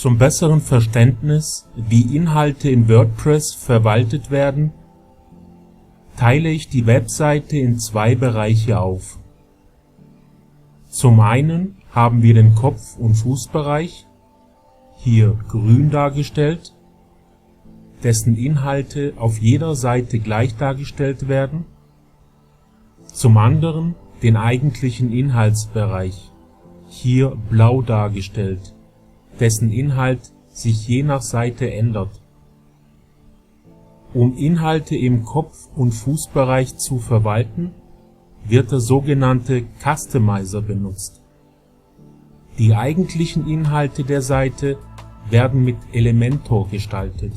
Zum besseren Verständnis, wie Inhalte in WordPress verwaltet werden, teile ich die Webseite in zwei Bereiche auf. Zum einen haben wir den Kopf- und Fußbereich, hier grün dargestellt, dessen Inhalte auf jeder Seite gleich dargestellt werden. Zum anderen den eigentlichen Inhaltsbereich, hier blau dargestellt, dessen Inhalt sich je nach Seite ändert. Um Inhalte im Kopf- und Fußbereich zu verwalten, wird der sogenannte Customizer benutzt. Die eigentlichen Inhalte der Seite werden mit Elementor gestaltet